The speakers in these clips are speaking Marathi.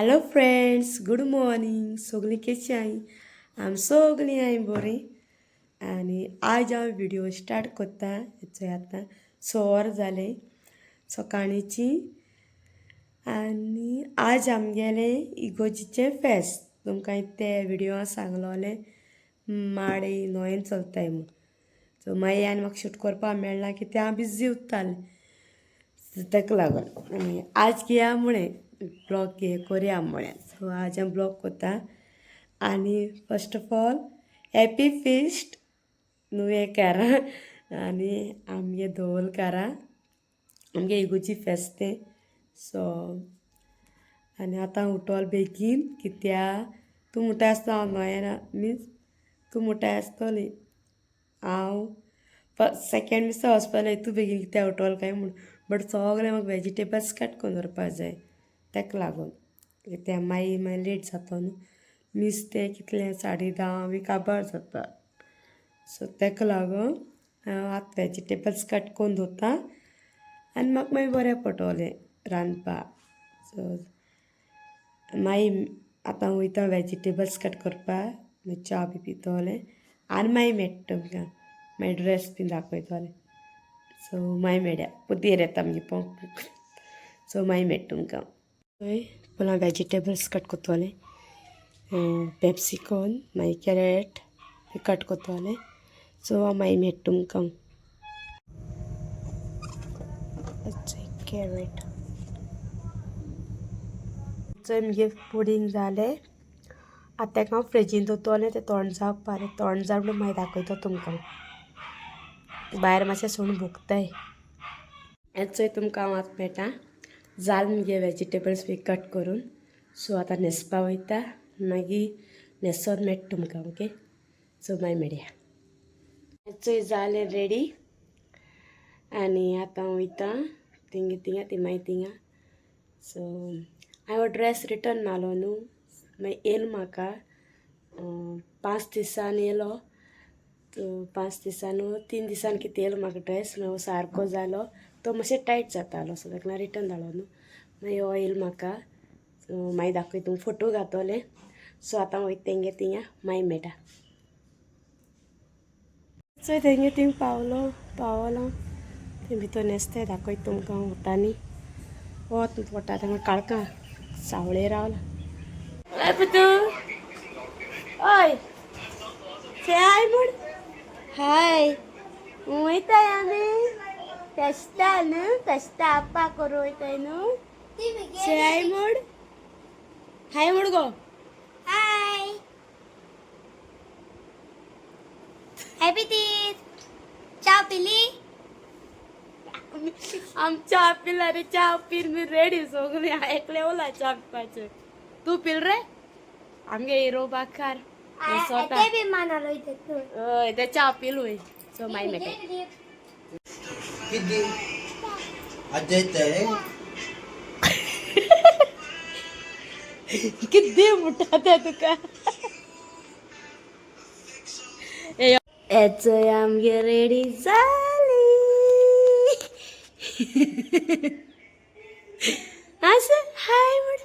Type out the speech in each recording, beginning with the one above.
Hello friends, good morning. सगळी कशी आहे? आम सगळी आहे बरी. आणि आज हांव व्हिडिओ स्टार्ट करता. हेचो आतां 6 वर जाले सकाळीची. आनी आज आमगेले इगोजीचें फेस्त. तुमकां ते व्हिडिओ सांगलोलें माडे न्हंयेन चलताय म्हूण. सो मागीर आनी म्हाका शूट करपाक मेळना कित्याक हांव बिजी उरतालें ताका लागून. आनी आज घेया म्हळें ब्लॉग करुया म्हळें. सो आज हांव ब्लॉग करता. आनी first of all happy feast new इयरा. आनी आमगे धवलकारां आमगे इगोजी फेस्त तें. सो आनी आतां उठोल बेगीन कित्याक तूं म्हुटाय आसता हांव न्हंयेन मिन्स तूं म्हुटाय आसतली. हांव सेकेंड दिसा वचपालें इतू बेगीन कित्याक उठोल काय म्हूण. बट सगळें म्हाका वेजिटेबल्स कट करून दवरपा जाय ताका लागून. कित्याक मागीर लेट जाता न्हू. मीस तें कितलें 10:30 बी काबार जाता. सो ताका लागून हांव आतां वेजिटेबल्स कट करून दवरतां आनी म्हाका मागीर बरें पडटलें रांदपाक. सो मागीर आतां वयता वेजिटेबल्स कट करपाक. मागीर च्या बी पितोलें आनी मागीर मेळटा तुमकां. मागीर ड्रेस बीन दाखयतलें. सो मागीर मेळया. पोतयेर येता आमगे पंप. सो मागीर मेळटा तुमकां. थंय पयलीं वेजिटेबल्स कट करतलें. पेप्सिकॉन मागीर कॅरेट बी कट करतलें. सो हांव मागीर मेळटा तुमकां. कॅरेट चोय मगे पुडींग जालें. आतां ताका हांव फ्रिजीन दवरतलें. तें थोंड जावपाक. थोंड जावन मागीर दाखयता तुमकां. भायर मातशें सून भुकताय. चोय तुमकां हांव आतां मेळटा. जालें मगे वेजिटेबल्स बी कट करून. सो आतां न्हेसपा वयता. मागीर न्हेसोन मेळटा तुमकां. ओके. सो मागीर मेळया. चोय जालें रेडी. आनी आतां वयता थिंगा ती मागीर थिंगा. सो हांवें ड्रेस रिटर्न मारलो न्हू. मागीर येयलो म्हाका 5 दिसांनी येयलो. 5 दिसांनी 3 दिसांनी कितें येयलो म्हाका ड्रेस. मागीर सारको जालो. तो मातशें टायट जातालो. सो ताका लागून रिटर्न धाडलो न्हू. मागीर हो येयलो म्हाका. सो मागीर दाखयता तुमकां. फोटो घातले. सो आतां वयता तेंगे थिंगा मागीर मेळटा. चोय तेंगे थिंग पावलो. थंय भितर न्हेसताय दाखयता तुमकां वतानी. वत वता तेंगा काळखां सावळे रावला. हय पुतू. हय से हाय म्हूण. हाय वयताय आमी फेस्ता न्हू. फेस्ता आप्पा करूं वयताय न्हू. से हाय म्हूण. हाय म्हूण गो. Hi happy Teej. च्या पिली. आम च्या पिला रे. च्या पीन मी रेडी सगळी. एकले उला च्या पिवपाचें. तू पिल रे. आमगे हिरो बाकार ते बी मानालो इथे. हय ते च्या पिलूय. सो मागीर मेळटा. किती अजय किती मोठा ते तुका. चोय आमगे रेडी जाली. असं हाय म्हण.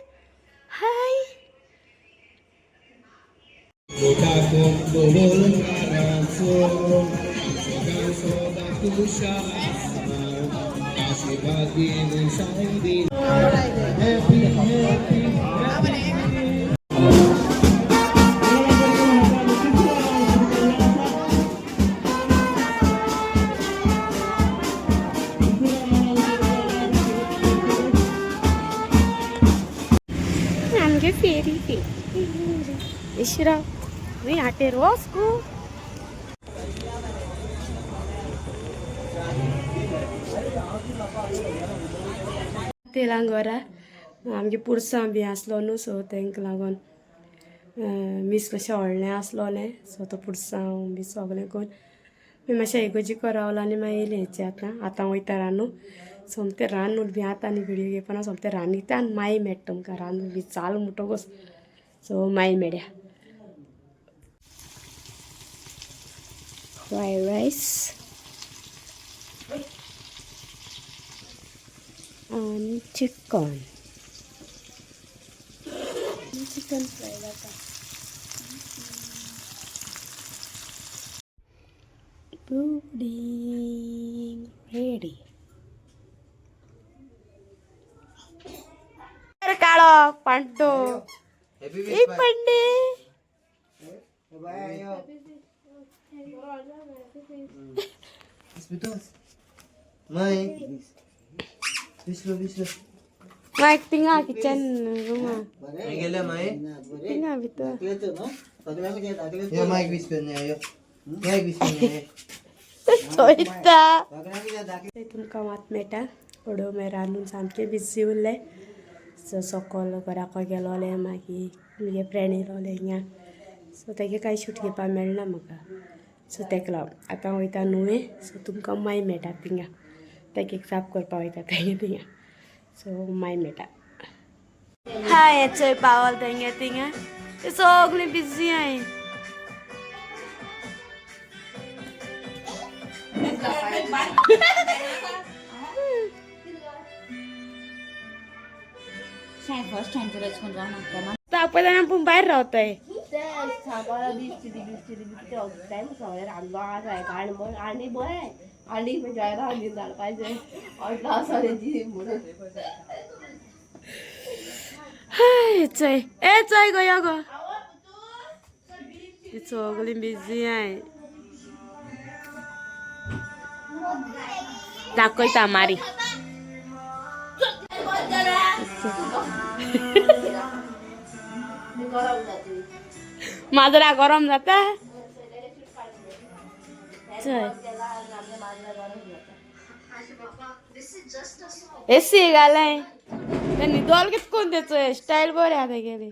हाय मोठा कोण बोलणाराचो सोदा तुषा आशीर्वादी सावली. हॅपी हॅपी आमगे फेरी इशरा मी हाटे रोस्कू. तेलांगोरा आमगे पुरसां बी आसलो न्हू. सो तांकां लागून मीस मातशें व्हडलें आसलोलें. सो तो पुरसां बी सगलें करून मागीर मातशें इगोजी कोरावलो आनी मागीर येयलें हेचें आतां वयता रानू. सोमतें रांदून बी आतां आनी व्हिडियो घेवपाना. सोमतें रांदिता आनी मागीर मेळटा तुमकां. रांदून बी चाल म्हणटकूच. सो मागीर मेळया. फ्रायड रायस आणि चिकन. चिकन फ्राय जाता पुडिंग रेडी काळो पांडो ई पंडे Mike tinggal kitchen rumah. गेल्या माय Tinggal gitu. या माईक विस्पेन या माईक विस्पेन Soita. तुमकां मात मेळटा पडो मागीर रांदून सामकें बिजी उरलें सो सकयल घराको गेलोले मागीर म्हगे फ्रेंड येयलोले हिंगा सो तेगे कांय शूट घेवपाक मेळना म्हाका सो तेका लागून आतां वयता नुवें सो तुमकां माय मेळटा थिंगा तेका साफ करपाक वयता तेगे थिंगा सो माय मेळटा हाय चोय पावल तेंगे थिंगा ते सगळीं बिजी हाय तापयल्यान पूण भायर रावताय चोय ए चोय गो यो गो ती सगळीं बिजी हाय दाखयता मारी माजरा गरम जाता चल एसी घालाय त्यांनी दोल कितकोन तेचो स्टाईल बरे आता गेली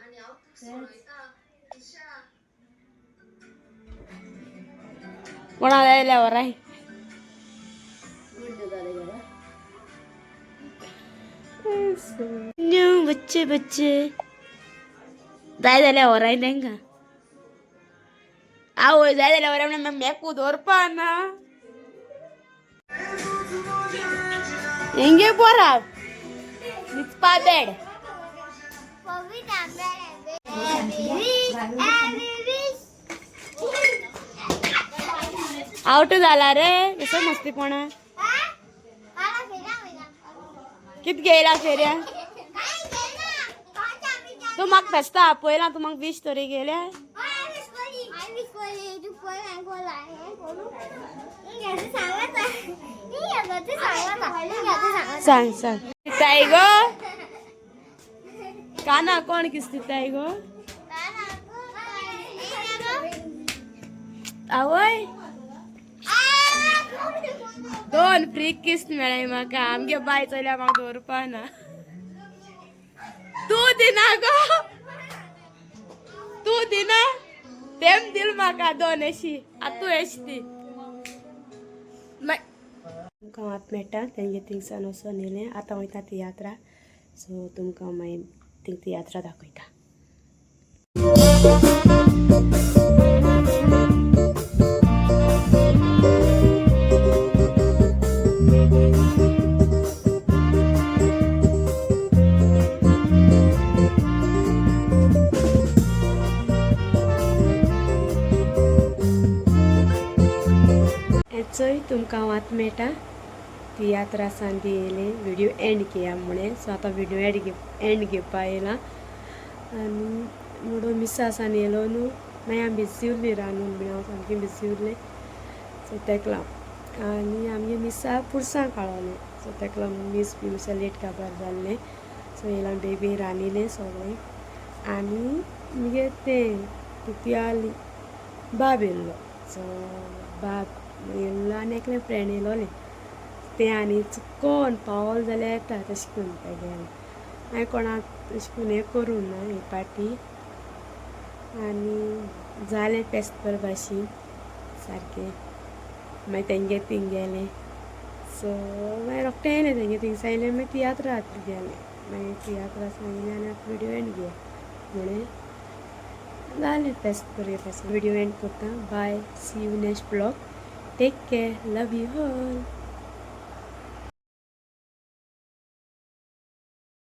कोणाला आयल्यावर राय बच्चे बच्चे जाय जाल्यार राय तेंका आवय जाय जाल्यार वराय मेकू दवरपा ना हेंगे बरा निचपा बेड आउट जाला रे कसं मस्तीपणा कित गेला फेऱ्या तू म्हाका फेस्ता आपयला तू म्हाका 20 तरी गेल्या सांग सांग ताई गो काना कोण किसती ताई गो आवय 2 फ्री किस मेळ्ळाय म्हाका आमगे बाय चल्या म्हाका दवरपा ना तूं दिना गो तूं दिना तेम दिल म्हाका 2 एशी आतां तूं एश दी तुमकां वाट मेळटा तेंगे थिंगसान वचून येयलें आतां वयता तियात्रा सो तुमकां मागीर थिंग तियात्रा दाखयता चोय तुमकां वाट मेळटा तियात्रा सांदी येयलें व्हिडिओ एंड केया म्हणून सो आतां व्हिडिओ एंड घेवपा येयला आनी म्हणून मिसा सान येयलो न्हू मागीर हांव बिजी उरलीं रांदून बीन हांव सामकें बिजी उरलें सो तेका लागून आनी आमगे मिसा पुरसां काडलें सो तेका लागून मीस बी मातशें लेट काबार जाल्लें सो येयला बेगीन रांदिलें सगळें आनी मुगे तें तियाली बाब येयल्लो सो बाब येयल्लो आनी एकलें फ्रेंड येयलोलें तें आनी चुकोन पावल जाल्यार येता तशें करून तेगेलें हांवें कोणाक तशें करून हें करूं ना हे पाटी आनी जालें फेस्त बरे भाशेन सारकें मागीर तेंगे थिंग गेलें सो मागीर रोखडें येयलें तेंगे थिंग सायलें मागीर तियात्रा गेलें मागीर तियात्रा सांगिल्लें आनी आतां व्हिडिओ एंड घे म्हणलें जालें फेस्त बरें फेस्त व्हिडिओ एंड करता bye see you next blog take care love you all